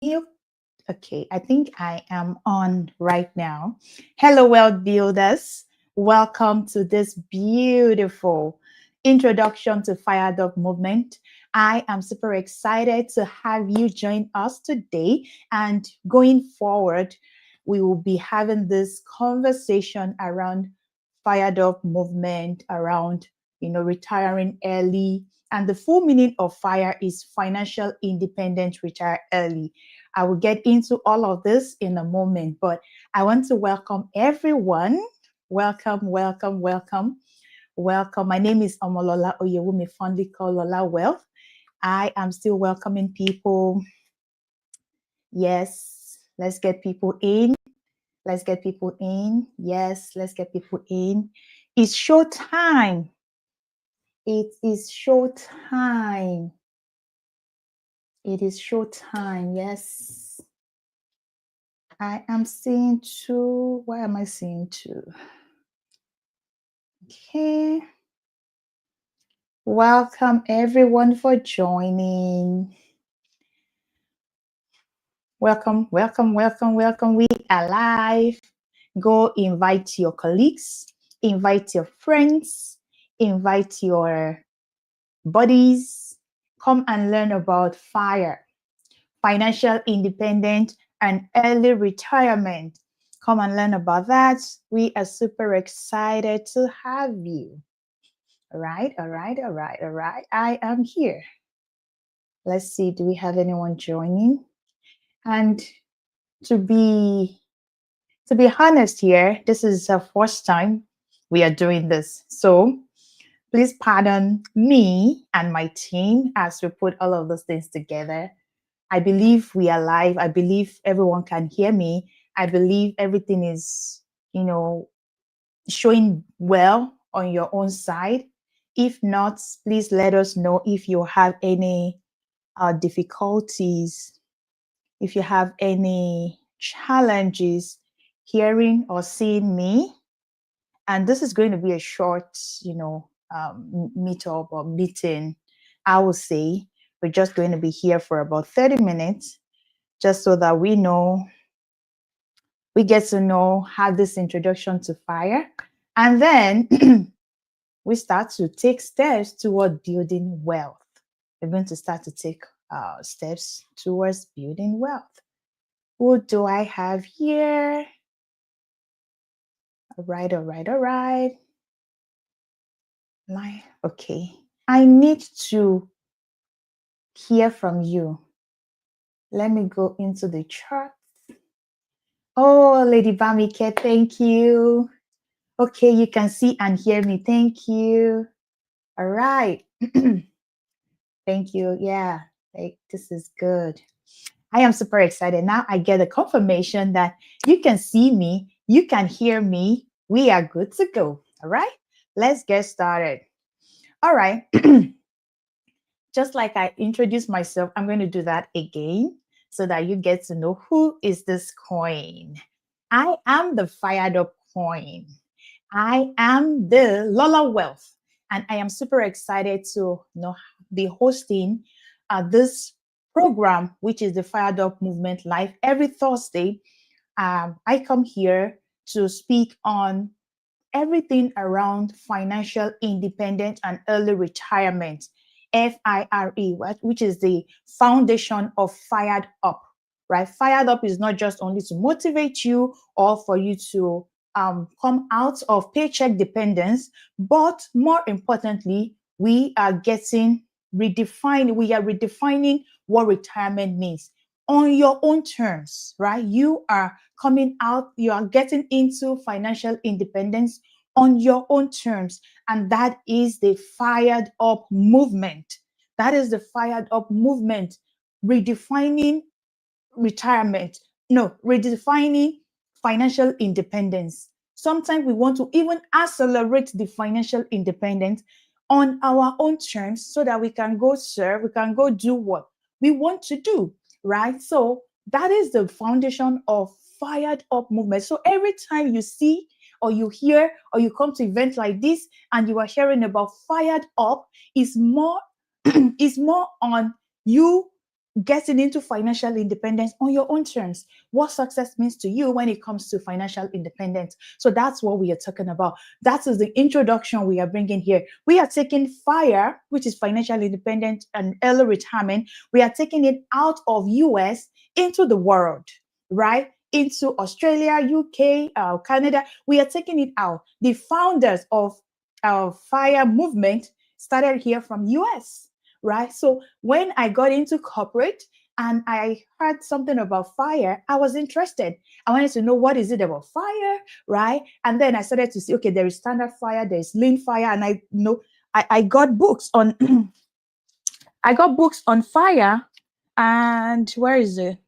Yep. Okay, I think I am on right now. Hello, Wealth Builders. Welcome to this beautiful introduction to Fired Up Movement. I am super excited to have you join us today. And going forward, we will be having this conversation around Fired Up Movement, around retiring early. And the full meaning of FIRE is financial independence, retire early. I will get into all of this in a moment, but I want to welcome everyone. Welcome, welcome, welcome, welcome. My name is Omolola Oyewumi, fondly called LolaWealth. I am still welcoming people. Yes, let's get people in. Let's get people in. Yes, let's get people in. It's show time. It is show time. It is show time. Yes. I am seeing two. Why am I seeing two? Okay. Welcome everyone for joining. Welcome, welcome, welcome, welcome. We are live. Go invite your colleagues, invite your friends, invite your buddies. Come and learn about FIRE, financial independence and early retirement. Come and learn about that. We are super excited to have you. All right, all right, all right, all right. I am here. Let's see, do we have anyone joining? And to be honest here, this is the first time we are doing this. So please pardon me and my team as we put all of those things together. I believe we are live. I believe everyone can hear me. I believe everything is, showing well on your own side. If not, please let us know if you have any difficulties, if you have any challenges hearing or seeing me. And this is going to be a short, meetup or meeting. I will say we're just going to be here for about 30 minutes, just so that we get to know, have this introduction to FIRE. And then we start to take steps toward building wealth. We're going to start to take steps towards building wealth. Who do I have here? All right, all right, all right. Okay. I need to hear from you. Let me go into the chart. Oh, Lady Bamike, thank you. Okay, you can see and hear me. Thank you. All right. Thank you. Yeah, this is good. I am super excited. Now I get a confirmation that you can see me, you can hear me. We are good to go. All right, let's get started. All right. Just like I introduced myself, I'm going to do that again so that you get to know who is this coin. I am the fired up coin. I am the LolaWealth, and I am super excited to be hosting this program, which is the Fired Up Movement Live every Thursday. I come here to speak on everything around financial independence and early retirement, FIRE, which is the foundation of Fired Up, right? Fired Up is not just only to motivate you or for you to come out of paycheck dependence, but more importantly, we are redefining what retirement means on your own terms, right? You are coming out, you are getting into financial independence on your own terms. And that is the fired up movement. That is the fired up movement, redefining retirement. No, redefining financial independence. Sometimes we want to even accelerate the financial independence on our own terms so that we can go serve, we can go do what we want to do, right? So that is the foundation of fired up movement. So every time you see or you hear or you come to events like this and you are hearing about fired up, is more is more on you getting into financial independence on your own terms. What success means to you when it comes to financial independence. So that's what we are talking about. That is the introduction we are bringing here. We are taking FIRE, which is financial independence and early retirement. We are taking it out of US into the world, right? Into Australia, UK, Canada. We are taking it out. The founders of our FIRE movement started here from US, right? So when I got into corporate and I heard something about FIRE, I was interested. I wanted to know what is it about FIRE, right? And then I started to see, okay, there is standard FIRE, there's lean FIRE, and I got books on I got books on FIRE, and where is it?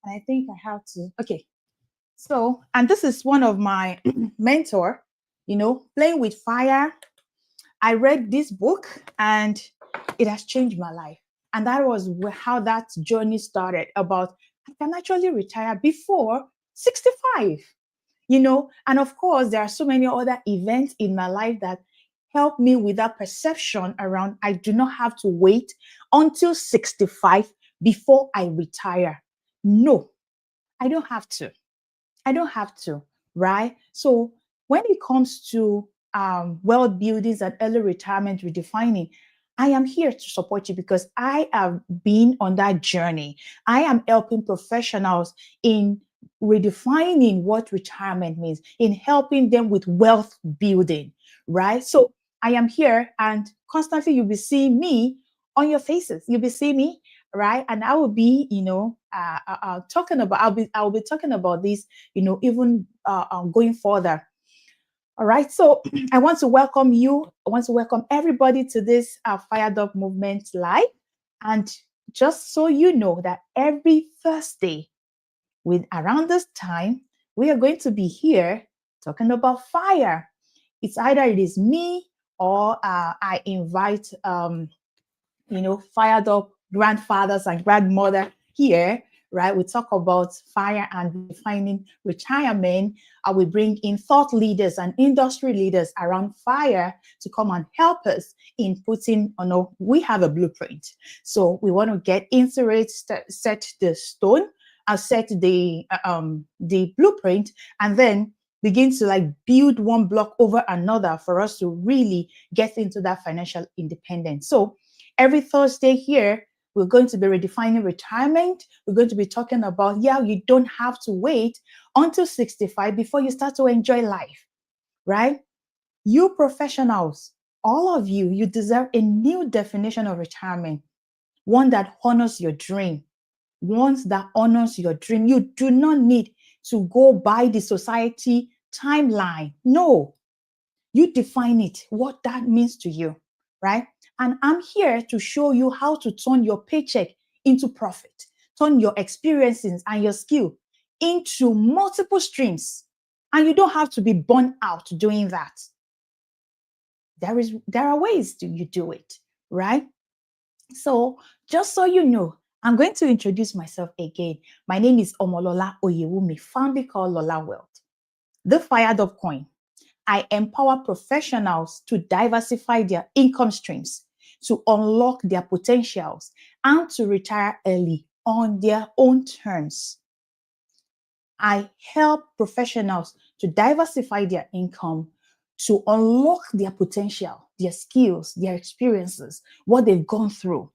And I think I have to. Okay, so and this is one of my mentor, playing with fire. I read this book and it has changed my life. And that was how that journey started about I can actually retire before 65, And of course, there are so many other events in my life that help me with that perception around I do not have to wait until 65 before I retire. No, I don't have to. I don't have to, right? So when it comes to wealth buildings and early retirement redefining, I am here to support you because I have been on that journey. I am helping professionals in redefining what retirement means, in helping them with wealth building, right? So I am here and constantly you'll be seeing me on your faces. You'll be seeing me, right? And I will be, talking about, I'll be talking about this, even going further. All right. So I want to welcome you. I want to welcome everybody to this Fired Up Movement Live. And just so you know that every Thursday, with around this time, we are going to be here talking about fire. It's either it is me or I invite fired up grandfathers and grandmother here, right? We talk about fire and defining retirement. We bring in thought leaders and industry leaders around fire to come and help us in putting, we have a blueprint. So we want to get into it, set the stone, set the blueprint, and then begin to build one block over another for us to really get into that financial independence. So every Thursday here, we're going to be redefining retirement. We're going to be talking about, you don't have to wait until 65 before you start to enjoy life, right? You professionals, all of you, you deserve a new definition of retirement, one that honors your dream, one that honors your dream. You do not need to go by the society timeline. No, you define it, what that means to you, right? And I'm here to show you how to turn your paycheck into profit, turn your experiences and your skill into multiple streams. And you don't have to be burnt out doing that. There are ways you do it, right? So just so you know, I'm going to introduce myself again. My name is Omolola Oyewumi, fondly called LolaWealth, the fired up coin. I empower professionals to diversify their income streams, to unlock their potentials, and to retire early on their own terms. I help professionals to diversify their income, to unlock their potential, their skills, their experiences, what they've gone through,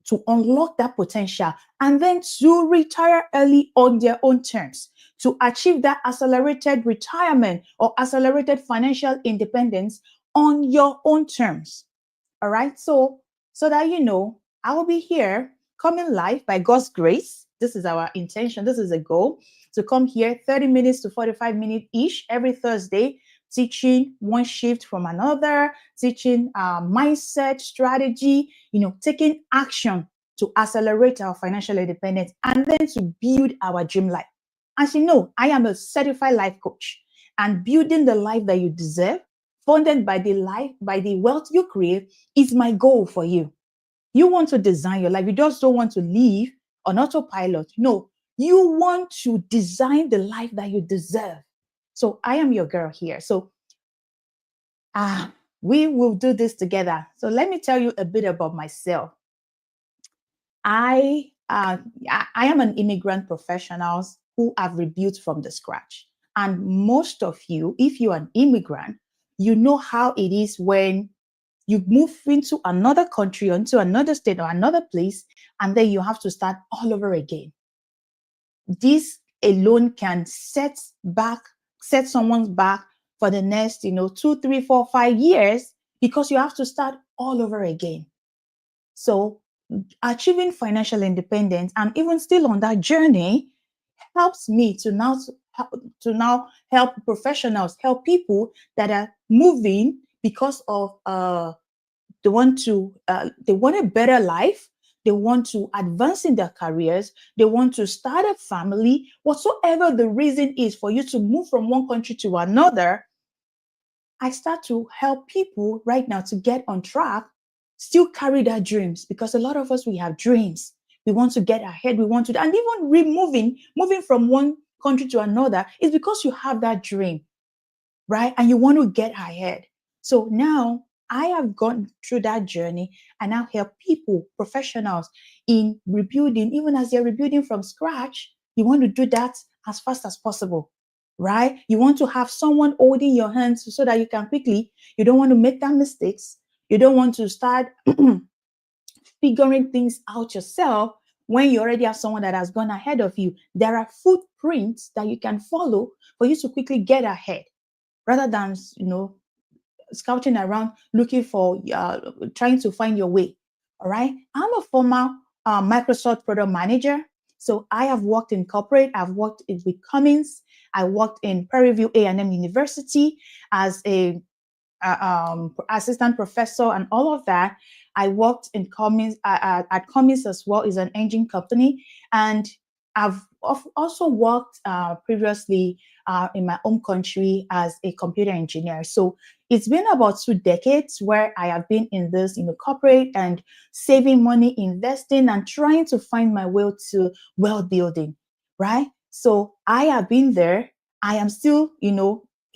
to unlock that potential, and then to retire early on their own terms, to achieve that accelerated retirement or accelerated financial independence on your own terms. All right. So that I will be here coming live by God's grace. This is our intention. This is a goal to come here 30 minutes to 45 minutes each every Thursday, teaching one shift from another, teaching mindset, strategy, taking action to accelerate our financial independence and then to build our dream life. As you know, I am a certified life coach, and building the life that you deserve, funded by the wealth you create, is my goal for you. You want to design your life. You just don't want to live on autopilot. No, you want to design the life that you deserve. So I am your girl here. So we will do this together. So let me tell you a bit about myself. I I am an immigrant professional who have rebuilt from the scratch. And most of you, if you're an immigrant, you know how it is when you move into another country or into another state or another place, and then you have to start all over again. This alone can set someone's back for the next, 2, 3, 4, 5 years, because you have to start all over again. So achieving financial independence and even still on that journey helps me to now help professionals, help people that are moving because of they want a better life, they want to advance in their careers, they want to start a family, whatsoever the reason is for you to move from one country to another. I start to help people right now to get on track, still carry their dreams, because a lot of us, we have dreams. We want to get ahead. We want to, and even moving from one country to another is because you have that dream, right? And you want to get ahead. So now I have gone through that journey and now help people, professionals in rebuilding, even as they're rebuilding from scratch. You want to do that as fast as possible, right? You want to have someone holding your hands so that you can quickly, you don't want to make that mistakes. You don't want to start figuring things out yourself when you already have someone that has gone ahead of you. There are footprints that you can follow for you to quickly get ahead, rather than scouting around looking for trying to find your way. All right, I'm a former Microsoft product manager, so I have worked in corporate. I've worked with Cummins. I worked in Prairie View A&M University as a assistant professor and all of that. I worked in Cummins at Cummins as well, is an engine company, and I've also worked previously in my home country as a computer engineer. So it's been about 2 decades where I have been in this, corporate and saving money, investing, and trying to find my way to wealth building, right? So I have been there. I am still,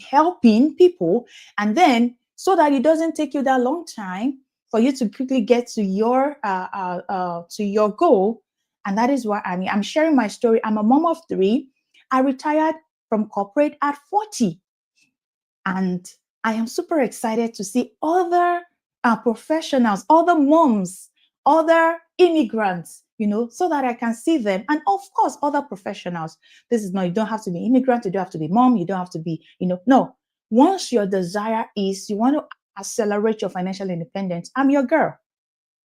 helping people, and then so that it doesn't take you that long time for you to quickly get to your goal. And that is why I'm sharing my story. I'm a mom of 3. I retired from corporate at 40, and I am super excited to see other professionals, other moms, other immigrants, so that I can see them. And of course, other professionals. This is not, you don't have to be immigrant, you don't have to be mom, you don't have to be, no. Once your desire is you want to accelerate your financial independence, I'm your girl,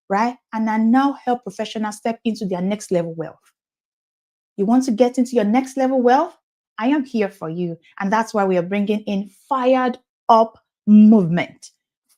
right? And I now help professionals step into their next level wealth. You want to get into your next level wealth? I am here for you. And that's why we are bringing in Fired Up Movement.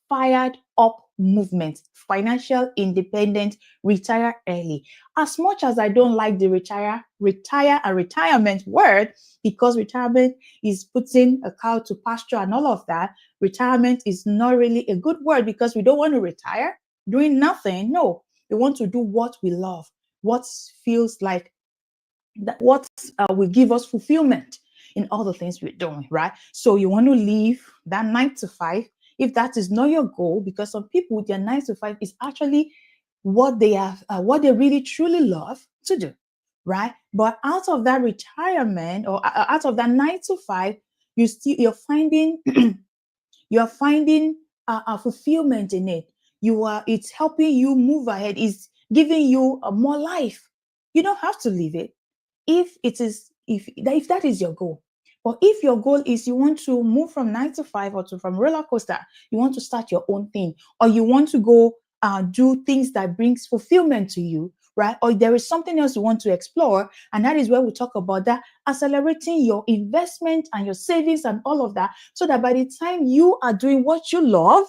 Fired Up Movement. Financial independence, retire early. As much as I don't like the retire and retirement word, because retirement is putting a cow to pasture and all of that, retirement is not really a good word, because we don't want to retire doing nothing. No, we want to do what we love, what feels like what will give us fulfillment in all the things we're doing, right? So you want to leave that 9 to 5 if that is not your goal, because some people, their 9 to 5 is actually what they have, what they really truly love to do, right? But out of that retirement, or out of that 9 to 5, you're finding you're finding a fulfillment in it. It's helping you move ahead. It's giving you more life. You don't have to leave it if that is your goal. But if your goal is you want to move from 9 to 5, or from roller coaster, you want to start your own thing, or you want to go do things that brings fulfillment to you, right? Or there is something else you want to explore, and that is where we talk about that, accelerating your investment and your savings and all of that, so that by the time you are doing what you love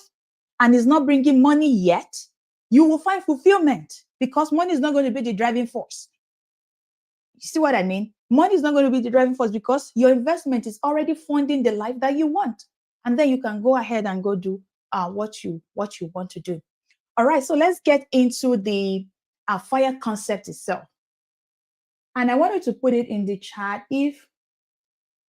and is not bringing money yet, you will find fulfillment, because money is not going to be the driving force. You see what I mean? Money is not going to be the driving force, because your investment is already funding the life that you want. And then you can go ahead and go do what you want to do. All right, so let's get into the FIRE concept itself. And I wanted to put it in the chat if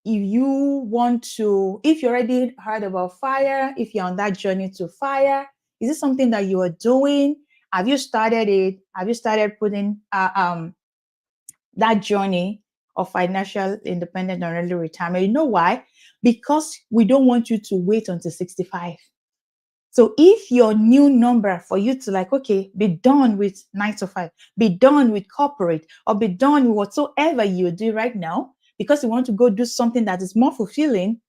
you already heard about FIRE, if you're on that journey to FIRE, is this something that you are doing? Have you started it? Have you started putting that journey of financial independence and early retirement. You know why? Because we don't want you to wait until 65. So if your new number for you to like, okay, be done with 9 to 5, be done with corporate, or be done with whatsoever you do right now, because you want to go do something that is more fulfilling,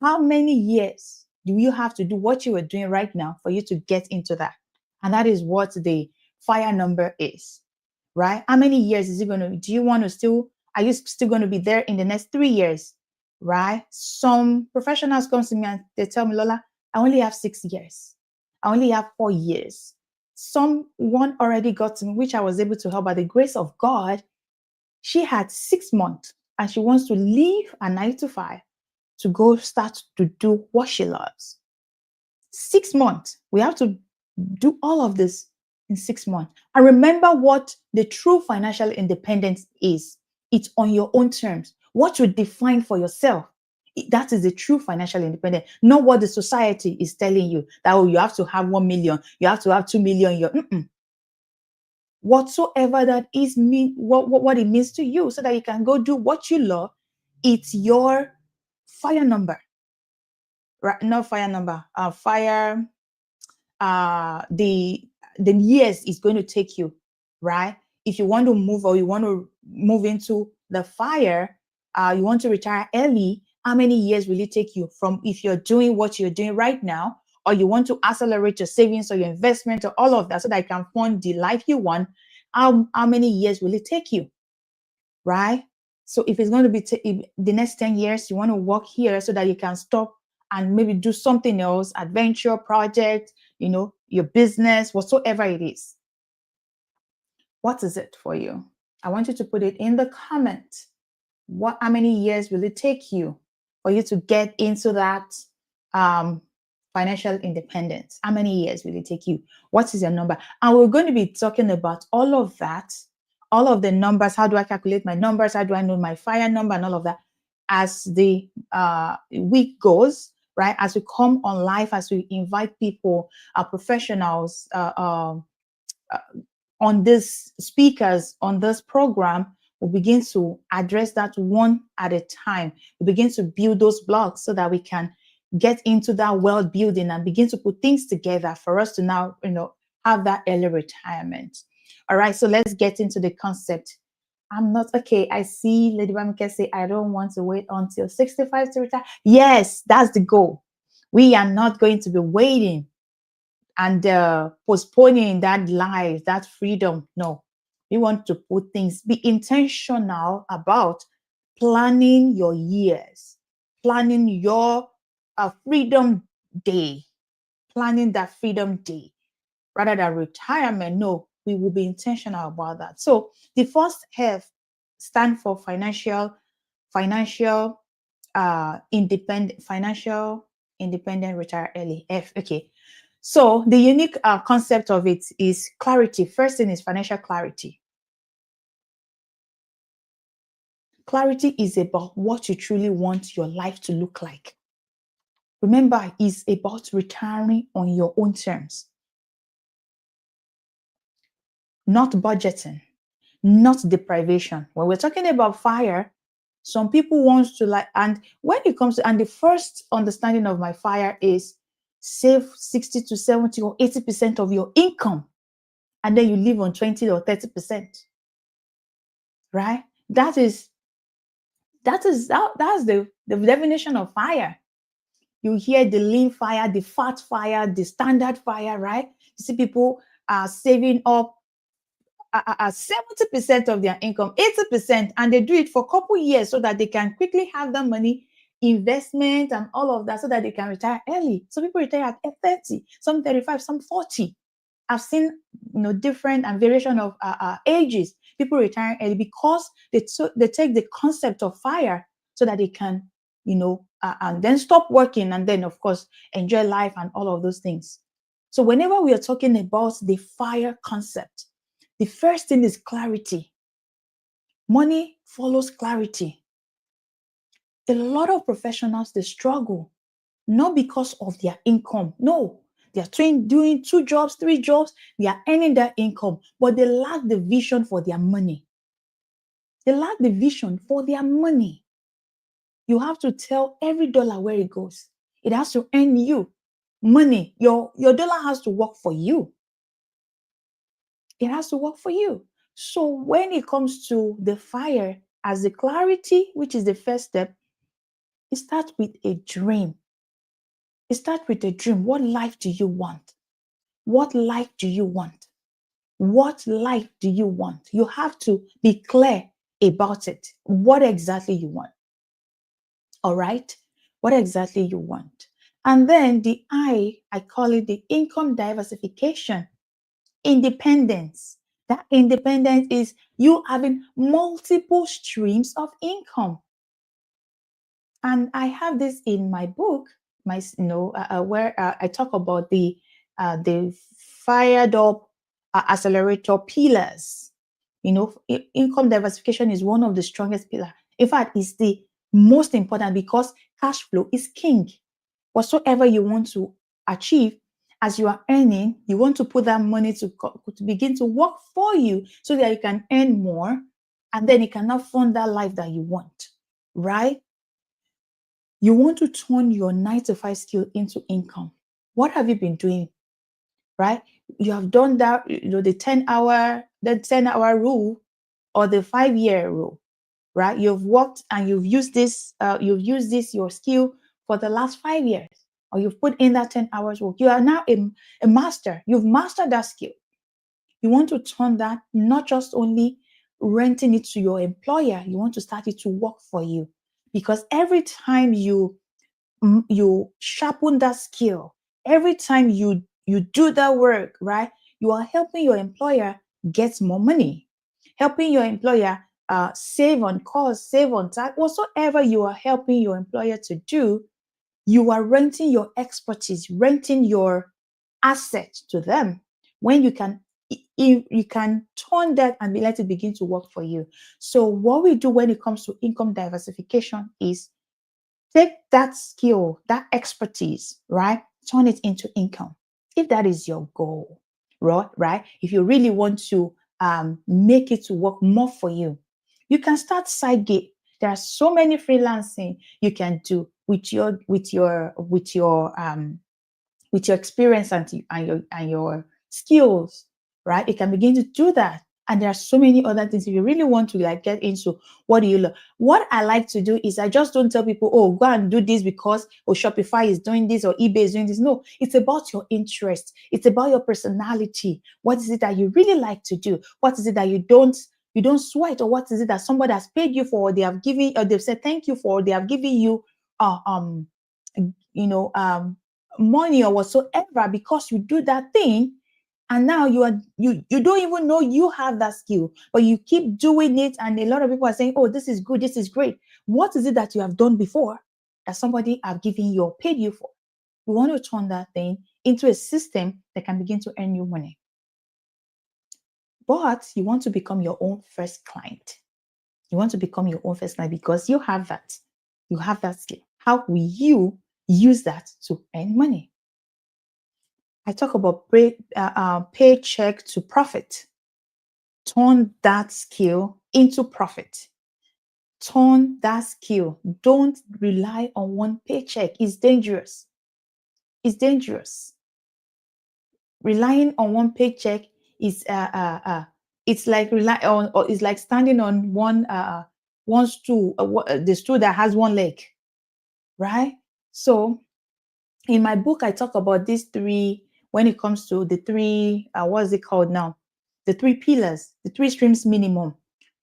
how many years do you have to do what you are doing right now for you to get into that? And that is what the fire number is, right? How many years is it going to, do you want to still, are you still going to be there in the next 3 years, right? Some professionals come to me and they tell me, Lola, I only have 6 years. I only have 4 years. Someone already got to me, which I was able to help by the grace of God. She had 6 months and she wants to leave a 9 to 5 to go start to do what she loves. 6 months. We have to do all of this in 6 months. And remember what the true financial independence is. It's on your own terms. What you define for yourself. That is the true financial independence, not what the society is telling you that, oh, you have to have 1 million, you have to have 2 million. Whatsoever that is, what it means to you, so that you can go do what you love. It's your fire number, right? Not fire number, fire, the years is going to take you, right? If you want to move, or you want to move into the fire, you want to retire early, how many years will it take you from, if you're doing what you're doing right now, or you want to accelerate your savings or your investment or all of that so that you can fund the life you want? How many years will it take you, right? So if it's going to be the next 10 years, you want to work here so that you can stop and maybe do something else, adventure, project, your business, whatsoever it is. What is it for you? I want you to put it in the comment. How many years will it take you for you to get into that financial independence? How many years will it take you? What is your number? And we're going to be talking about all of that, all of the numbers. How do I calculate my numbers? How do I know my fire number and all of that as the week goes, right? As we come on live, as we invite people, professionals, on this speakers on this program, we'll begin to address that one at a time. We begin to build those blocks so that we can get into that wealth building and begin to put things together for us to now, have that early retirement. All right, so let's get into the concept. I'm not okay. I see Lady Bamike say, I don't want to wait until 65 to retire. Yes, that's the goal. We are not going to be waiting and postponing that life, that freedom. No, we want to put things, be intentional about planning your years, planning your freedom day, planning that freedom day rather than retirement. No, we will be intentional about that. So the first F stand for financial independent, retire early. F, okay. So the unique concept of it is clarity. First thing is financial clarity. Clarity is about what you truly want your life to look like. Remember, it's about retiring on your own terms. Not budgeting, not deprivation. When we're talking about fire, some people want to and when it comes to, and the first understanding of my fire is save 60 to 70 or 80% of your income, and then you live on 20 or 30%, right? That's the definition of fire. You hear the lean fire, the fat fire, the standard fire, right? You see people are saving up 70% of their income, 80%, and they do it for a couple years so that they can quickly have that money, investment and all of that, so that they can retire early. So people retire at 30, some 35, some 40. I've seen different and variation of ages. People retire early because they take the concept of fire so that they can, and then stop working and then, of course, enjoy life and all of those things. So whenever we are talking about the fire concept, the first thing is clarity. Money follows clarity. A lot of professionals, they struggle, not because of their income. No, they are doing 2 jobs, 3 jobs. They are earning their income, but they lack the vision for their money. They lack the vision for their money. You have to tell every dollar where it goes. It has to earn you money. Your dollar has to work for you. It has to work for you. So when it comes to the fire as the clarity, which is the first step, it starts with a dream. It starts with a dream. What life do you want? What life do you want? What life do you want? You have to be clear about it. What exactly you want. All right? What exactly you want. And then the I call it the income diversification, independence. That independence is you having multiple streams of income. And I have this in my book, where I talk about the fired up accelerator pillars. Income diversification is one of the strongest pillar. In fact, it's the most important because cash flow is king. Whatsoever you want to achieve, as you are earning, you want to put that money to begin to work for you so that you can earn more, and then you can now fund that life that you want, right? You want to turn your 9 to 5 skill into income. What have you been doing? Right? You have done that, the 10-hour rule or the 5-year rule, right? You've worked and you've used this, your skill for the last 5 years, or you've put in that 10 hours work. You are now a master. You've mastered that skill. You want to turn that, not just only renting it to your employer, you want to start it to work for you. Because every time you sharpen that skill, every time you do that work, right, you are helping your employer get more money, helping your employer save on cost, save on tax. Whatsoever you are helping your employer to do, you are renting your expertise, renting your asset to them. When you can turn that and let it begin to work for you. So what we do when it comes to income diversification is take that skill, that expertise, right? Turn it into income. If that is your goal, right? If you really want to make it to work more for you, you can start side gig. There are so many freelancing you can do with your experience and your skills, right? You can begin to do that. And there are so many other things. If you really want to get into what do you love, what I like to do is I just don't tell people, oh, go and do this because Shopify is doing this or eBay is doing this. No, it's about your interest. It's about your personality. What is it that you really like to do? What is it that you don't sweat? Or what is it that somebody has paid you for, or they have given, or they've said thank you for, or they have given you uh, um you know money or whatsoever because you do that thing, and now you don't even know you have that skill, but you keep doing it, and a lot of people are saying, oh, this is good, this is great. What is it that you have done before that somebody have given you or paid you for? You want to turn that thing into a system that can begin to earn you money, but you want to become your own first client. You want to become your own first client because you have that skill. How will you use that to earn money? I talk about paycheck to profit. Turn that skill into profit. Turn that skill. Don't rely on one paycheck. It's dangerous. It's dangerous. Relying on one paycheck is it's like rely on, or it's like standing on one stool, the stool that has one leg, right? So in my book, I talk about these three when it comes to the three, what is it called now? The three pillars, the three streams minimum,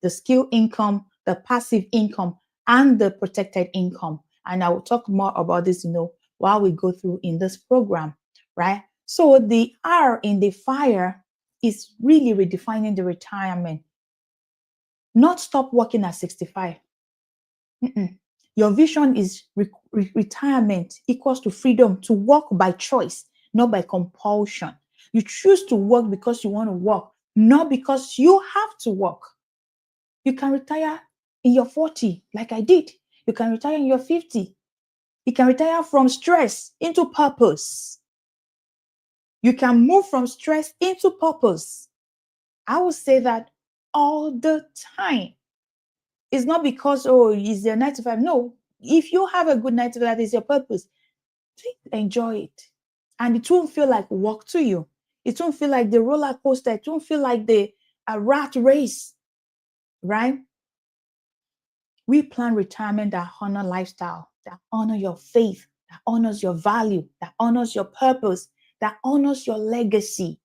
the skill income, the passive income, and the protected income. And I will talk more about this, while we go through in this program, right? So the R in the fire is really redefining the retirement. Not stop working at 65. Mm-mm. Your vision is retirement equals to freedom to work by choice, not by compulsion. You choose to work because you want to work, not because you have to work. You can retire in your 40, like I did. You can retire in your 50. You can retire from stress into purpose. You can move from stress into purpose. I will say that all the time. It's not because, oh, it's their 9 to 5. No, if you have a good 9 to 5, that is your purpose. Enjoy it. And it won't feel like work to you. It won't feel like the roller coaster. It won't feel like the a rat race, right? We plan retirement that honor lifestyle, that honor your faith, that honors your value, that honors your purpose, that honors your legacy.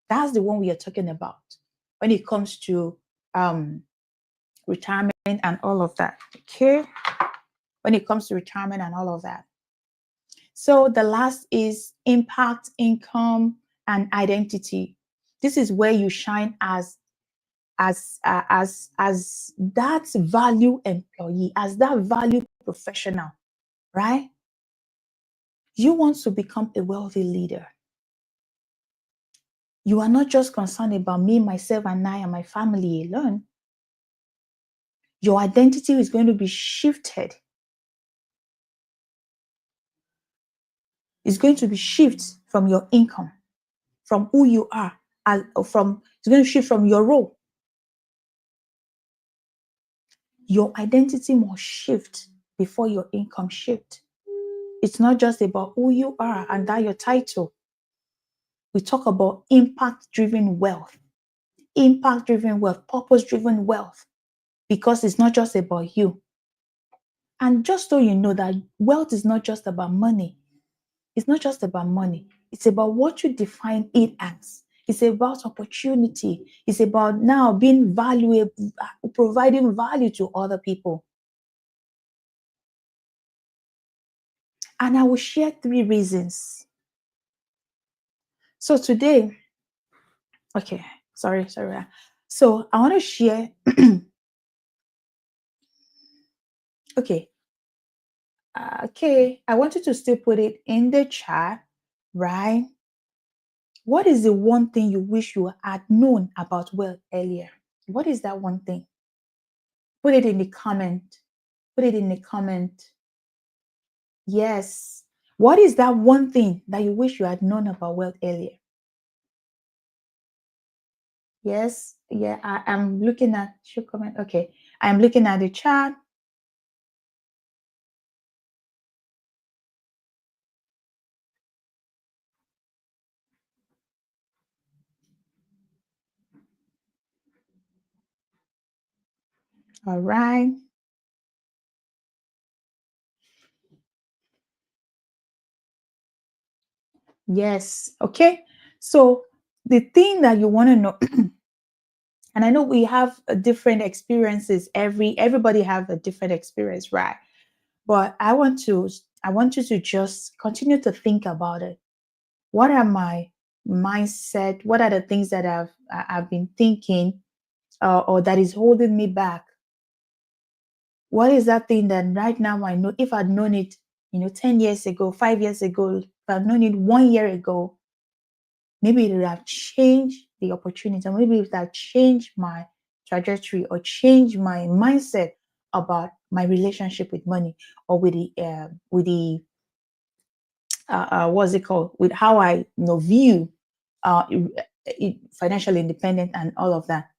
That's the one we are talking about when it comes to retirement and all of that. Okay. When it comes to retirement and all of that. So the last is impact, income, and identity. This is where you shine as that value employee, as that value professional, right? You want to become a wealthy leader. You are not just concerned about me, myself, and I and my family alone. Your identity is going to be shifted. It's going to be shift from your income, from who you are, it's going to shift from your role. Your identity must shift before your income shift. It's not just about who you are and that your title. We talk about impact-driven wealth, purpose-driven wealth, because it's not just about you. And just so you know that wealth is not just about money. It's not just about money. It's about what you define it as. It's about opportunity. It's about now being valuable, providing value to other people. And I will share 3 reasons. So today, okay, sorry. So I want to share, okay, I wanted to still put it in the chat, right? What is the one thing you wish you had known about wealth earlier? What is that one thing? Put it in the comment. Put it in the comment. Yes. What is that one thing that you wish you had known about wealth earlier? Yes. Yeah, I am looking at your comment. Okay. I'm looking at the chat. All right. Yes. Okay. So the thing that you want to know, and I know we have different experiences. Everybody have a different experience, right? But I want you to just continue to think about it. What are my mindset? What are the things that I've been thinking, or that is holding me back? What is that thing that right now I know if I'd known it, 10 years ago, 5 years ago, if I'd known it 1 year ago, maybe it would have changed the opportunity, or maybe it would have changed my trajectory or changed my mindset about my relationship with money, or with the what's it called, with how I view financial independence and all of that.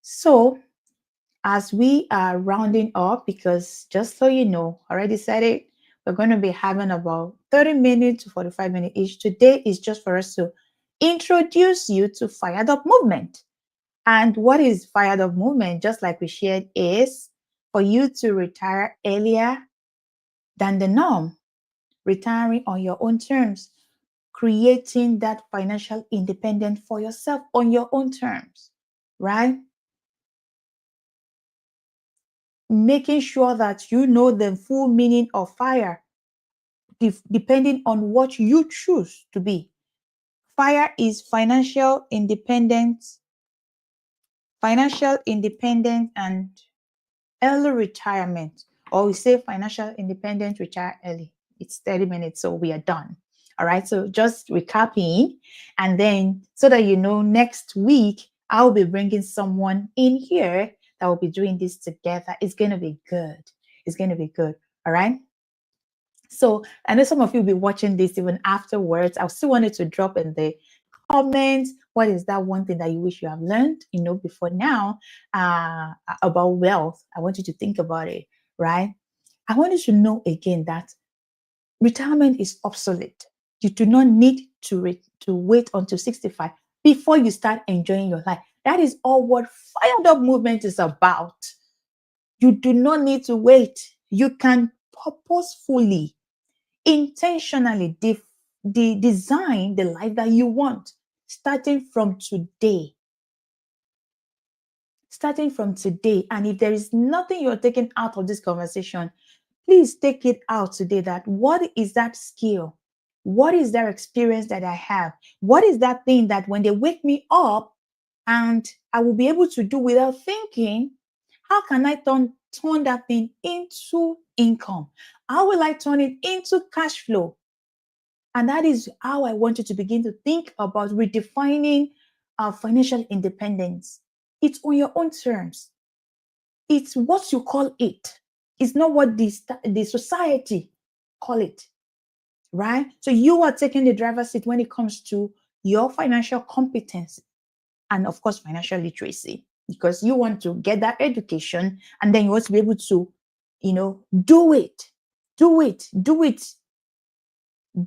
So as we are rounding up, because just so you know, already said it, we're going to be having about 30 minutes to 45 minutes each. Today is just for us to introduce you to Fired Up Movement. And what is Fired Up Movement, just like we shared, is for you to retire earlier than the norm, retiring on your own terms, creating that financial independence for yourself on your own terms, right? Making sure that you know the full meaning of fire, depending on what you choose to be. Fire is financial independence and early retirement, or we say financial independence, retire early. It's 30 minutes, so we are done. All right, so just recapping, and then so that you know, next week I'll be bringing someone in here that will be doing this together. It's going to be good. It's going to be good. All right. So I know some of you will be watching this even afterwards. I still wanted to drop in the comment. What is that one thing that you wish you have learned, before now, about wealth? I want you to think about it, right? I want you to know again that retirement is obsolete. You do not need to wait until 65 before you start enjoying your life. That is all what Fired Up Movement is about. You do not need to wait. You can purposefully, intentionally design the life that you want, starting from today. Starting from today. And if there is nothing you're taking out of this conversation, please take it out today. That what is that skill? What is that experience that I have? What is that thing that when they wake me up and I will be able to do without thinking, how can I turn that thing into income? How will I turn it into cash flow? And that is how I want you to begin to think about redefining financial independence. It's on your own terms. It's what you call it. It's not what the society call it, right? So you are taking the driver's seat when it comes to your financial competence and, of course, financial literacy, because you want to get that education and then you want to be able to, do it,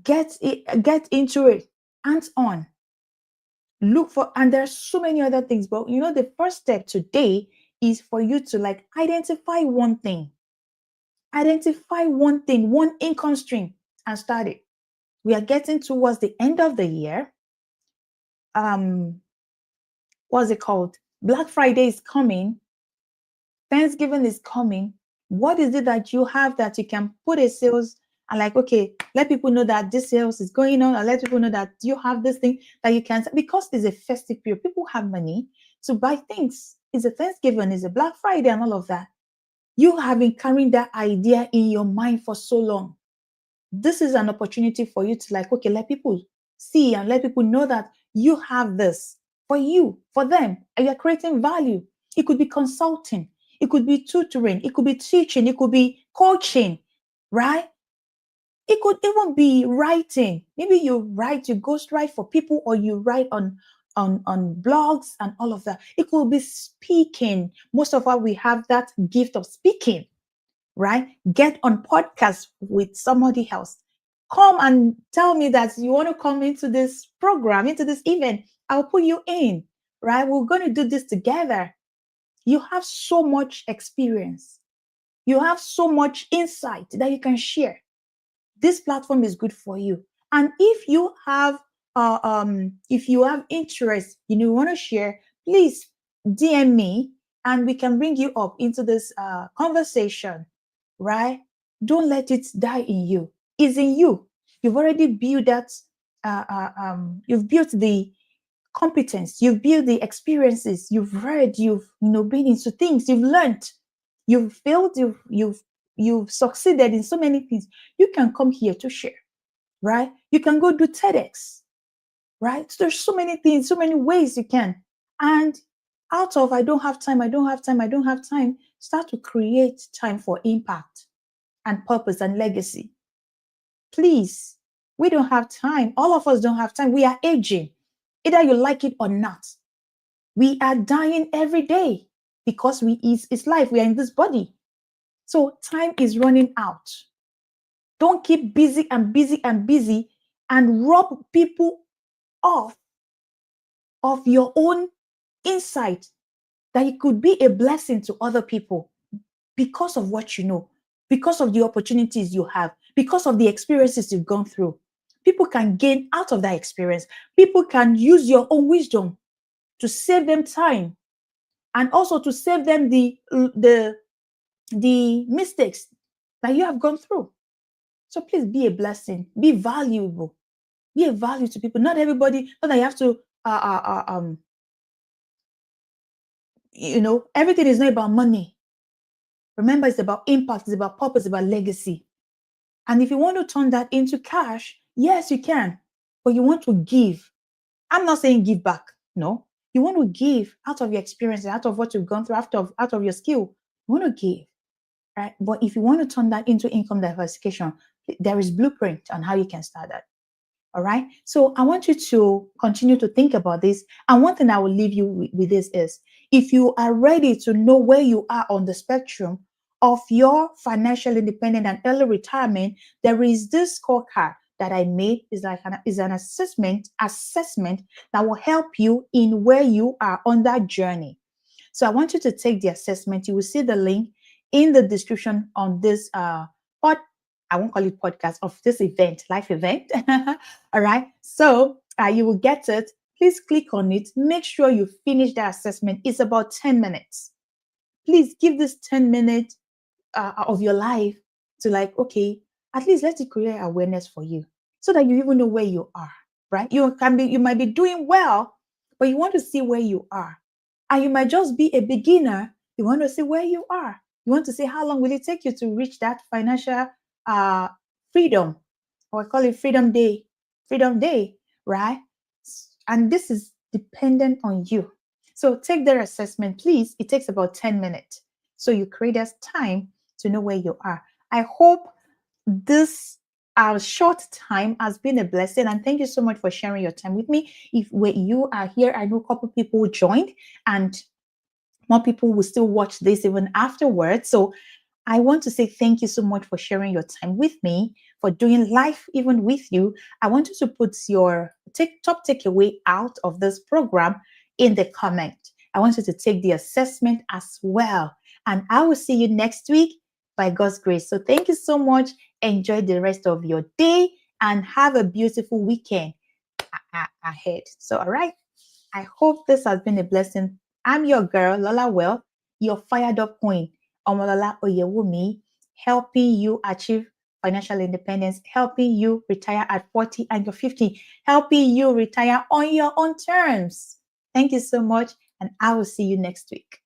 get into it, hands on. Look for, and there's so many other things, but the first step today is for you to identify one thing, one income stream, and start it. We are getting towards the end of the year. What's it called? Black Friday is coming. Thanksgiving is coming. What is it that you have that you can put a sales and okay, let people know that this sales is going on, or let people know that you have this thing that you can, because it's a festive period. People have money to buy things. It's a Thanksgiving, it's a Black Friday and all of that. You have been carrying that idea in your mind for so long. This is an opportunity for you to okay, let people see and let people know that you have this for you, for them, and you're creating value. It could be consulting, it could be tutoring, it could be teaching, it could be coaching, right? It could even be writing. Maybe you ghostwrite for people, or you write on blogs and all of that. It could be speaking. Most of us, we have that gift of speaking, right? Get on podcast with somebody else. Come and tell me that you want to come into this program, into this event. I'll put you in, right? We're going to do this together. You have so much experience. You have so much insight that you can share. This platform is good for you. And if you have interest, want to share, please DM me and we can bring you up into this conversation, right? Don't let it die in you. It's in you. You've already built that. You've built the competence. You've built the experiences. You've read. You've been into things. You've learned. You've failed. You've succeeded in so many things. You can come here to share, right? You can go do TEDx, right? So there's so many things, so many ways you can. And out of I don't have time, start to create time for impact and purpose and legacy. Please, we don't have time. All of us don't have time. We are aging, either you like it or not. We are dying every day because it's life. We are in this body. So time is running out. Don't keep busy and rob people off of your own insight that it could be a blessing to other people because of what you know, because of the opportunities you have, because of the experiences you've gone through. People can gain out of that experience. People can use your own wisdom to save them time and also to save them the mistakes that you have gone through. So please be a blessing, be valuable, be a value to people. Not everybody, not that you have to everything is not about money. Remember, it's about impact, it's about purpose, it's about legacy. And if you want to turn that into cash, yes, you can, but you want to give. I'm not saying give back. No, you want to give out of your experience, out of what you've gone through, out of your skill. You want to give, right? But if you want to turn that into income diversification, there is blueprint on how you can start that. All right. So I want you to continue to think about this. And one thing I will leave you with this is if you are ready to know where you are on the spectrum of your financial independence and early retirement, there is this scorecard that I made is an assessment that will help you in where you are on that journey. So I want you to take the assessment. You will see the link in the description on this pod. I won't call it podcast of this event, live event. All right. So you will get it. Please click on it. Make sure you finish the assessment. It's about 10 minutes. Please give this 10 minutes of your life to like, okay, at least let it create awareness for you so that you even know where you are, right? You might be doing well, but you want to see where you are. And you might just be a beginner. You want to see where you are. You want to see how long will it take you to reach that financial uh, freedom, or I call it freedom day, right? And this is dependent on you. So take their assessment, please. It takes about 10 minutes. So you create this time to know where you are. I hope this our short time has been a blessing, and thank you so much for sharing your time with me. If where you are here, I know a couple people joined, and more people will still watch this even afterwards. So I want to say thank you so much for sharing your time with me, for doing life even with you. I want you to put your top takeaway out of this program in the comment. I want you to take the assessment as well. And I will see you next week by God's grace. So thank you so much. Enjoy the rest of your day and have a beautiful weekend ahead. So, all right. I hope this has been a blessing. I'm your girl, LolaWealth, your fired up queen, Omolola Oyewumi, helping you achieve financial independence, helping you retire at 40 and you're 50, helping you retire on your own terms. Thank you so much, and I will see you next week.